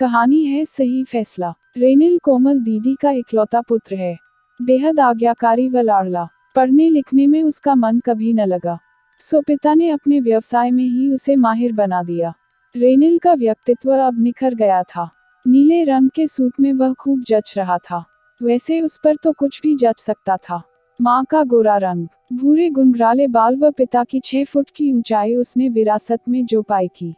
कहानी है सही फैसला। रेनिल कोमल दीदी का इकलौता पुत्र है। बेहद आज्ञाकारी व लाडला। पढ़ने लिखने में उसका मन कभी न लगा, सो पिता ने अपने व्यवसाय में ही उसे माहिर बना दिया। रेनिल का व्यक्तित्व अब निखर गया था। नीले रंग के सूट में वह खूब जच रहा था। वैसे उस पर तो कुछ भी जच सकता था। माँ का गोरा रंग, भूरे गुंगराले बाल व पिता की 6 फुट की ऊंचाई उसने विरासत में जो पाई थी।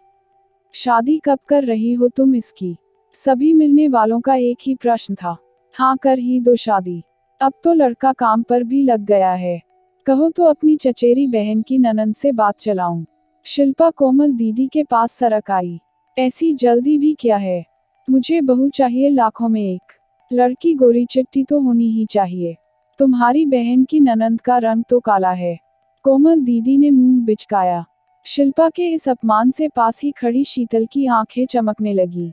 शादी कब कर रही हो तुम इसकी? सभी मिलने वालों का एक ही प्रश्न था। हाँ कर ही दो शादी, अब तो लड़का काम पर भी लग गया है। कहो तो अपनी चचेरी बहन की ननंद से बात चलाऊं। शिल्पा कोमल दीदी के पास सरक आई। ऐसी जल्दी भी क्या है? मुझे बहू चाहिए लाखों में एक। लड़की गोरी चिट्टी तो होनी ही चाहिए। तुम्हारी बहन की ननंद का रंग तो काला है। कोमल दीदी ने मुंह बिचकाया। शिल्पा के इस अपमान से पास ही खड़ी शीतल की आंखें चमकने लगी।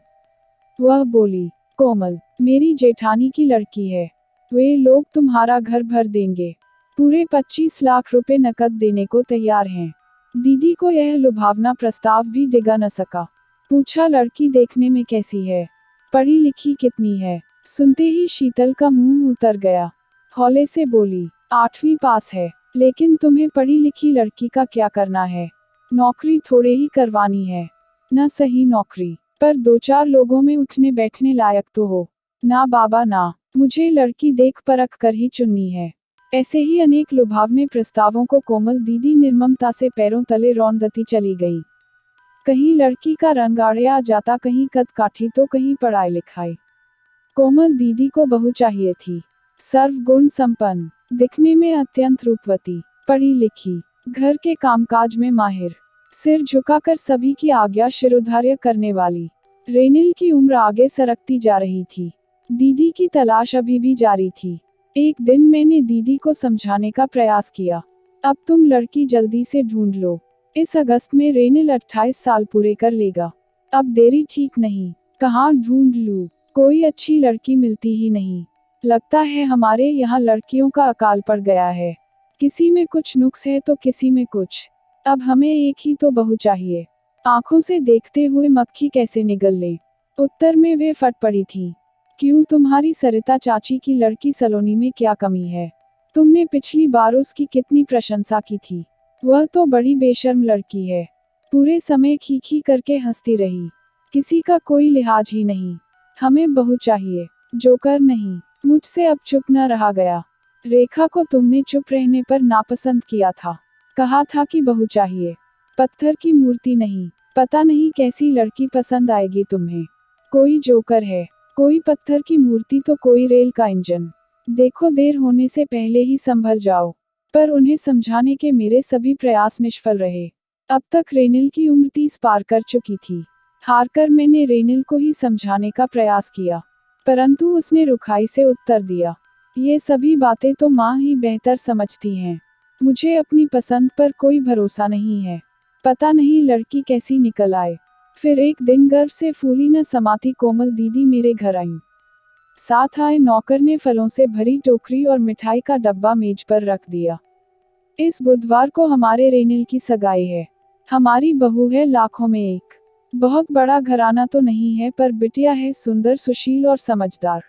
वह बोली, कोमल, मेरी जेठानी की लड़की है। वे लोग तुम्हारा घर भर देंगे। पूरे 25 लाख रुपए नकद देने को तैयार हैं। दीदी को यह लुभावना प्रस्ताव भी डिगा न सका। पूछा, लड़की देखने में कैसी है? पढ़ी लिखी कितनी है? सुनते ही शीतल का मुंह उतर गया। हौले से बोली, 8वीं पास है। लेकिन तुम्हें पढ़ी लिखी लड़की का क्या करना है? नौकरी थोड़े ही करवानी है। न सही नौकरी, पर 2-4 लोगों में उठने बैठने लायक तो हो। ना बाबा ना, मुझे लड़की देख परख कर ही चुननी है। ऐसे ही अनेक लुभावने प्रस्तावों को कोमल दीदी निर्ममता से पैरों तले रौंदती चली गई। कहीं लड़की का रंग आड़े जाता, कहीं कद काठी तो कहीं पढ़ाई लिखाई। कोमल दीदी को बहू चाहिए थी, सर्वगुण संपन्न, दिखने में अत्यंत रूपवती, पढ़ी लिखी, घर के कामकाज में माहिर, सिर झुकाकर सभी की आज्ञा शिरोधार्य करने वाली। रेनिल की उम्र आगे सरकती जा रही थी। दीदी की तलाश अभी भी जारी थी। एक दिन मैंने दीदी को समझाने का प्रयास किया, अब तुम लड़की जल्दी से ढूंढ लो। इस अगस्त में रेनिल 28 साल पूरे कर लेगा। अब देरी ठीक नहीं। कहाँ ढूंढ लूं? कोई अच्छी लड़की मिलती ही नहीं। लगता है हमारे यहाँ लड़कियों का अकाल पड़ गया है। किसी में कुछ नुक्स है तो किसी में कुछ। अब हमें एक ही तो बहू चाहिए। आंखों से देखते हुए मक्खी कैसे निगल ले। उत्तर में वे फट पड़ी थी। क्यों, तुम्हारी सरिता चाची की लड़की सलोनी में क्या कमी है? तुमने पिछली बार उसकी कितनी प्रशंसा की थी। वह तो बड़ी बेशर्म लड़की है। पूरे समय खी करके हंसती रही। किसी का कोई लिहाज ही नहीं। हमें बहू चाहिए, जोकर नहीं। मुझसे अब चुप न रहा गया। रेखा को तुमने चुप रहने पर नापसंद किया था। कहा था कि बहू चाहिए, पत्थर की मूर्ति नहीं। पता नहीं कैसी लड़की पसंद आएगी तुम्हें। कोई जोकर है, कोई पत्थर की मूर्ति तो कोई रेल का इंजन। देखो देर होने से पहले ही संभल जाओ। पर उन्हें समझाने के मेरे सभी प्रयास निष्फल रहे। अब तक रेनिल की उम्र 30 पार कर चुकी थी। हारकर मैंने रेनिल को ही समझाने का प्रयास किया, परंतु उसने रुखाई से उत्तर दिया, ये सभी बातें तो माँ ही बेहतर समझती हैं। मुझे अपनी पसंद पर कोई भरोसा नहीं है। पता नहीं लड़की कैसी निकल आए। फिर एक दिन गर्व से फूली न समाती कोमल दीदी मेरे घर आई। साथ आए नौकर ने फलों से भरी टोकरी और मिठाई का डब्बा मेज पर रख दिया। इस बुधवार को हमारे रेनिल की सगाई है। हमारी बहू है लाखों में एक। बहुत बड़ा घराना तो नहीं है, पर बिटिया है सुंदर, सुशील और समझदार।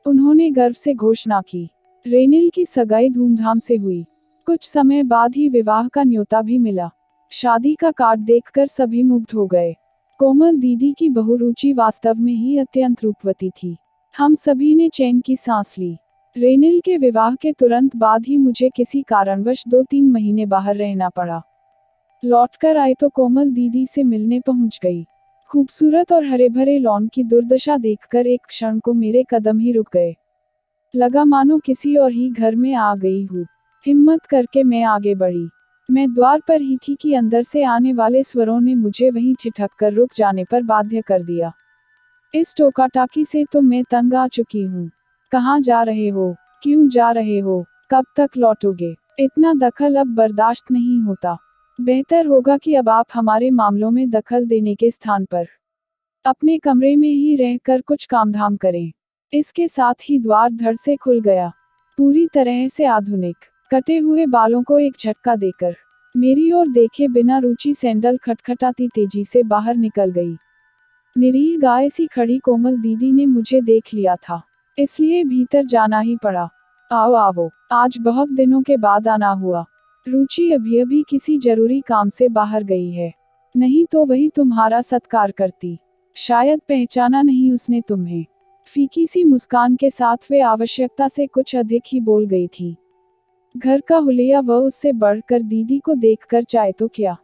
उन्होंने गर्व से घोषणा की। रेनिल की सगाई धूमधाम से हुई। कुछ समय बाद ही विवाह का न्योता भी मिला। शादी का कार्ड देखकर सभी मुग्ध हो गए। कोमल दीदी की बहू रुचि वास्तव में ही अत्यंत रूपवती थी। हम सभी ने चैन की सांस ली। रेनिल के विवाह के तुरंत बाद ही मुझे किसी कारणवश 2-3 महीने बाहर रहना पड़ा। लौटकर आए तो कोमल दीदी से मिलने पहुंच गई। खूबसूरत और हरे भरे लॉन की दुर्दशा देखकर एक क्षण को मेरे कदम ही रुक गए। लगा मानो किसी और ही घर में आ गई हूँ। हिम्मत करके मैं आगे बढ़ी। मैं द्वार पर ही थी कि अंदर से आने वाले स्वरों ने मुझे वहीं ठिठक कर रुक जाने पर बाध्य कर दिया। इस टोकाटाकी से तो मैं तंग आ चुकी हूँ। कहाँ जा रहे हो? क्यों जा रहे हो? कब तक लौटोगे? इतना दखल अब बर्दाश्त नहीं होता। बेहतर होगा कि अब आप हमारे मामलों में दखल देने के स्थान पर अपने कमरे में ही रहकर कुछ कामधाम करें। इसके साथ ही द्वार धड़ से खुल गया। पूरी तरह से आधुनिक, कटे हुए बालों को एक झटका देकर मेरी ओर देखे बिना रुचि सैंडल खटखटाती तेजी से बाहर निकल गई। निरीह गाय सी खड़ी कोमल दीदी ने मुझे देख लिया था, इसलिए भीतर जाना ही पड़ा। आओ आओ, आज बहुत दिनों के बाद आना हुआ। रुचि अभी अभी किसी जरूरी काम से बाहर गई है, नहीं तो वही तुम्हारा सत्कार करती। शायद पहचाना नहीं उसने तुम्हें। फीकी सी मुस्कान के साथ वे आवश्यकता से कुछ अधिक ही बोल गई थी। घर का हुलिया व उससे बढ़कर दीदी को देखकर चाय तो क्या,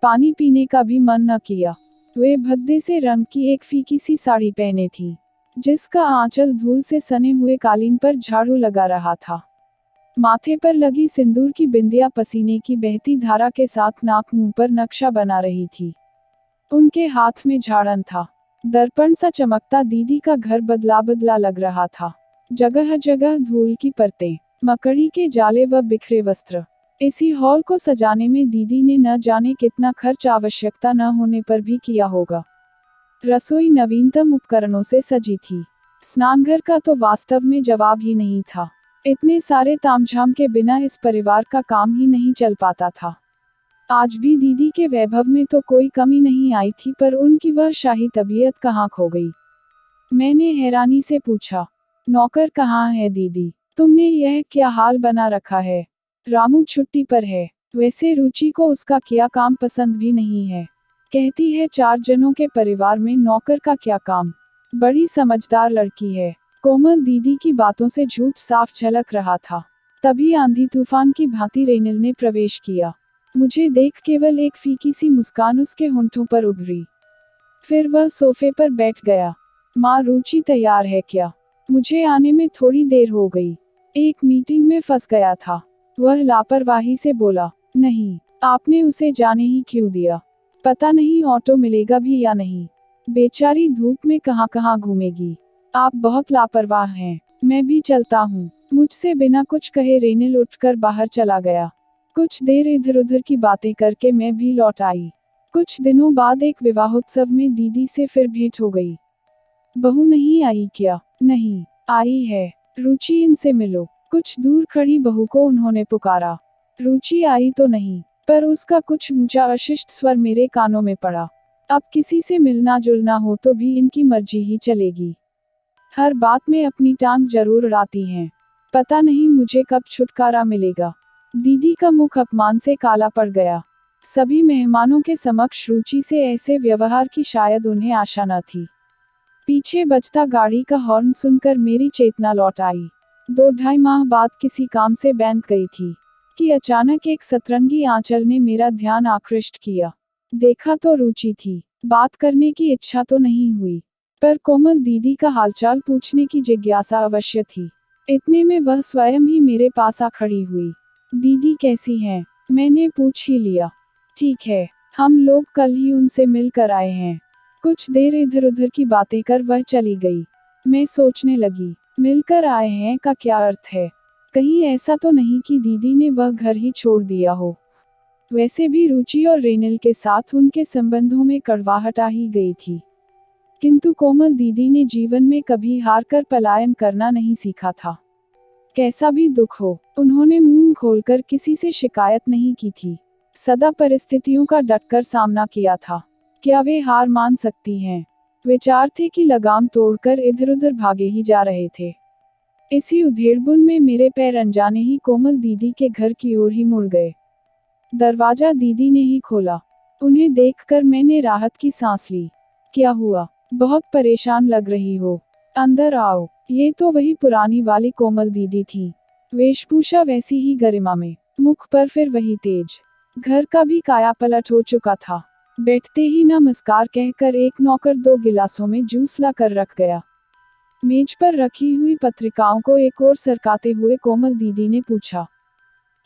पानी पीने का भी मन न किया। वे भद्दे से रंग की एक फीकी सी साड़ी पहने थी, जिसका आंचल धूल से सने हुए कालीन पर झाड़ू लगा रहा था। माथे पर लगी सिंदूर की बिंदिया पसीने की बहती धारा के साथ नाक मुंह पर नक्शा बना रही थी। उनके हाथ में झाड़न था। दर्पण सा चमकता दीदी का घर बदला बदला लग रहा था। जगह जगह धूल की परतें, मकड़ी के जाले व बिखरे वस्त्र। इसी हॉल को सजाने में दीदी ने न जाने कितना खर्च आवश्यकता न होने पर भी किया होगा। रसोई नवीनतम उपकरणों से सजी थी। स्नानघर का तो वास्तव में जवाब ही नहीं था। इतने सारे तामझाम के बिना इस परिवार का काम ही नहीं चल पाता था। आज भी दीदी के वैभव में तो कोई कमी नहीं आई थी, पर उनकी वह शाही तबीयत कहाँ खो गई। मैंने हैरानी से पूछा, नौकर कहाँ है दीदी? तुमने यह क्या हाल बना रखा है? रामू छुट्टी पर है। वैसे रुचि को उसका किया काम पसंद भी नहीं है। कहती है 4 जनों के परिवार में नौकर का क्या काम। बड़ी समझदार लड़की है। कोमल दीदी की बातों से झूठ साफ झलक रहा था। तभी आंधी तूफान की भांति रेनिल ने प्रवेश किया। मुझे देख केवल एक फीकी सी मुस्कान उसके होंठों पर उभरी। फिर वह सोफे पर बैठ गया। माँ, रुचि तैयार है क्या? मुझे आने में थोड़ी देर हो गई, एक मीटिंग में फंस गया था। वह लापरवाही से बोला। नहीं, आपने उसे जाने ही क्यों दिया? पता नहीं ऑटो मिलेगा भी या नहीं। बेचारी धूप में कहाँ कहाँ घूमेगी। आप बहुत लापरवाह हैं। मैं भी चलता हूँ। मुझसे बिना कुछ कहे रेनिल उठकर बाहर चला गया। कुछ देर इधर उधर की बातें करके मैं भी लौट आई। कुछ दिनों बाद एक विवाहोत्सव में दीदी से फिर भेंट हो गई। बहू नहीं आई क्या? नहीं, आई है। रुचि, इनसे मिलो। कुछ दूर खड़ी बहू को उन्होंने पुकारा। रुचि आई तो नहीं, पर उसका कुछ ऊंचा अशिष्ट स्वर मेरे कानों में पड़ा। अब किसी से मिलना जुलना हो तो भी इनकी मर्जी ही चलेगी। हर बात में अपनी टांग जरूर अड़ाती हैं। पता नहीं मुझे कब छुटकारा मिलेगा। दीदी का मुख अपमान से काला पड़ गया। सभी मेहमानों के समक्ष रुचि से ऐसे व्यवहार की शायद उन्हें आशा न थी। पीछे बजता गाड़ी का हॉर्न सुनकर मेरी चेतना लौट आई। 2-2.5 माह बाद किसी काम से बैंक गई थी कि अचानक एक सतरंगी आंचल ने मेरा ध्यान आकृष्ट किया। देखा तो रुचि थी। बात करने की इच्छा तो नहीं हुई, पर कोमल दीदी का हालचाल पूछने की जिज्ञासा अवश्य थी। इतने में वह स्वयं ही मेरे पास आ खड़ी हुई। दीदी कैसी हैं? मैंने पूछ ही लिया। ठीक है, हम लोग कल ही उनसे मिल कर आए हैं। कुछ देर इधर उधर की बातें कर वह चली गई। मैं सोचने लगी, मिलकर आए हैं का क्या अर्थ है? कहीं ऐसा तो नहीं कि दीदी ने वह घर ही छोड़ दिया हो। वैसे भी रुचि और रेनिल के साथ उनके संबंधों में कड़वाहट आ ही गई थी। किंतु कोमल दीदी ने जीवन में कभी हार कर पलायन करना नहीं सीखा था। कैसा भी दुख हो, उन्होंने मुंह खोलकर किसी से शिकायत नहीं की थी। सदा परिस्थितियों का डटकर सामना किया था। क्या वे हार मान सकती हैं? विचार थे कि लगाम तोड़कर इधर उधर भागे ही जा रहे थे। इसी उधेड़बुन में मेरे पैर अनजाने ही कोमल दीदी के घर की ओर ही मुड़ गए। दरवाजा दीदी ने ही खोला। उन्हें देखकर मैंने राहत की सांस ली। क्या हुआ? बहुत परेशान लग रही हो। अंदर आओ। ये तो वही पुरानी वाली कोमल दीदी थी। वेशभूषा वैसी ही गरिमा में, मुख पर फिर वही तेज। घर का भी कायापलट हो चुका था। बैठते ही नमस्कार कहकर एक नौकर 2 गिलासों में जूस ला कर रख गया। मेज पर रखी हुई पत्रिकाओं को एक ओर सरकाते हुए कोमल दीदी ने पूछा,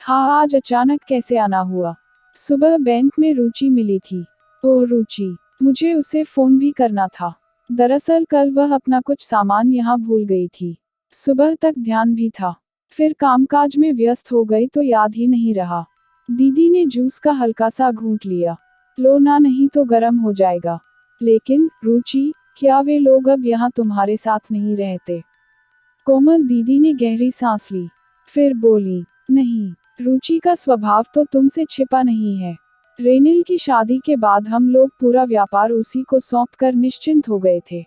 हाँ, आज अचानक कैसे आना हुआ? सुबह बैंक में रुचि मिली थी। ओह रुचि, मुझे उसे फोन भी करना था। दरअसल कल वह अपना कुछ सामान यहाँ भूल गई थी। सुबह तक ध्यान भी था, फिर कामकाज में व्यस्त हो गई तो याद ही नहीं रहा। दीदी ने जूस का हल्का सा घूंट लिया। लो ना, नहीं तो गर्म हो जाएगा। लेकिन रुचि, क्या वे लोग अब यहाँ तुम्हारे साथ नहीं रहते? कोमल दीदी ने गहरी सांस ली, फिर बोली, नहीं, रुचि का स्वभाव तो तुमसे छिपा नहीं है। रेनिल की शादी के बाद हम लोग पूरा व्यापार उसी को सौंपकर निश्चिंत हो गए थे।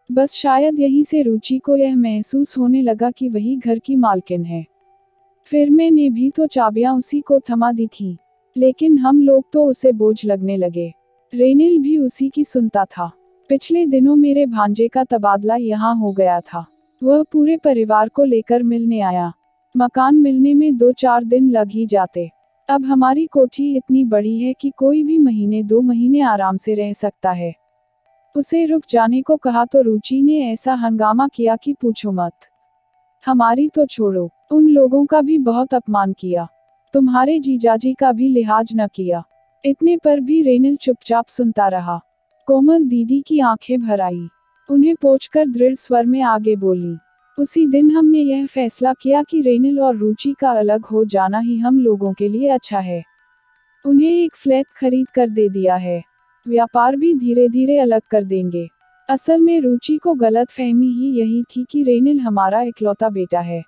बस शायद यहीं से रुचि को यह महसूस होने लगा कि वही घर की मालकिन है। फिर मैंने भी तो चाबियां उसी को थमा दी थी, लेकिन हम लोग तो उसे बोझ लगने लगे। रेनिल भी उसी की सुनता था। पिछले दिनों मेरे भांजे का तबादला यहाँ हो गया था। वह पूरे परिवार को लेकर मिलने आया। मकान मिलने में 2-4 दिन लग ही जाते। अब हमारी कोठी इतनी बड़ी है कि कोई भी महीने 2 महीने आराम से रह सकता है। उसे रुक जाने को कहा तो रुचि ने ऐसा हंगामा किया कि पूछो मत। हमारी तो छोड़ो, उन लोगों का भी बहुत अपमान किया। तुम्हारे जीजाजी का भी लिहाज न किया। इतने पर भी रेनिल चुपचाप सुनता रहा। कोमल दीदी की आंखें भर आई। उन्हें पोंछकर दृढ़ स्वर में आगे बोली, उसी दिन हमने यह फैसला किया कि रेनिल और रुचि का अलग हो जाना ही हम लोगों के लिए अच्छा है। उन्हें एक फ्लैट खरीद कर दे दिया है। व्यापार भी धीरे धीरे अलग कर देंगे। असल में रुचि को गलत फहमी ही यही थी कि रेनिल हमारा इकलौता बेटा है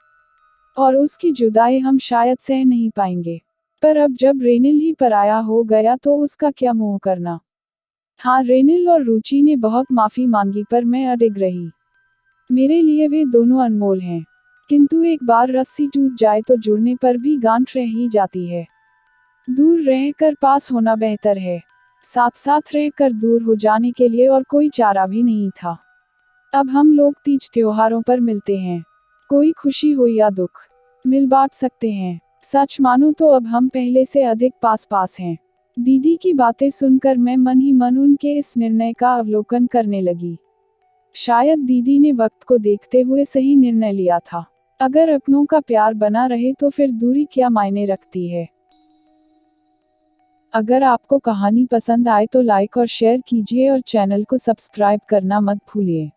और उसकी जुदाई हम शायद सह नहीं पाएंगे। पर अब जब रेनिल ही पराया हो गया तो उसका क्या मुंह करना। हाँ, रेनिल और रुचि ने बहुत माफी मांगी पर मैं अडिग रही। मेरे लिए वे दोनों अनमोल हैं। किंतु एक बार रस्सी टूट जाए तो जुड़ने पर भी गांठ रह ही जाती है। दूर रहकर पास होना बेहतर है। साथ साथ रहकर दूर हो जाने के लिए और कोई चारा भी नहीं था। अब हम लोग तीज त्योहारों पर मिलते हैं। कोई खुशी हो या दुख, मिल बांट सकते हैं। सच मानो तो अब हम पहले से अधिक पास पास हैं। दीदी की बातें सुनकर मैं मन ही मन उनके इस निर्णय का अवलोकन करने लगी। शायद दीदी ने वक्त को देखते हुए सही निर्णय लिया था। अगर अपनों का प्यार बना रहे तो फिर दूरी क्या मायने रखती है। अगर आपको कहानी पसंद आए तो लाइक और शेयर कीजिए और चैनल को सब्सक्राइब करना मत भूलिए।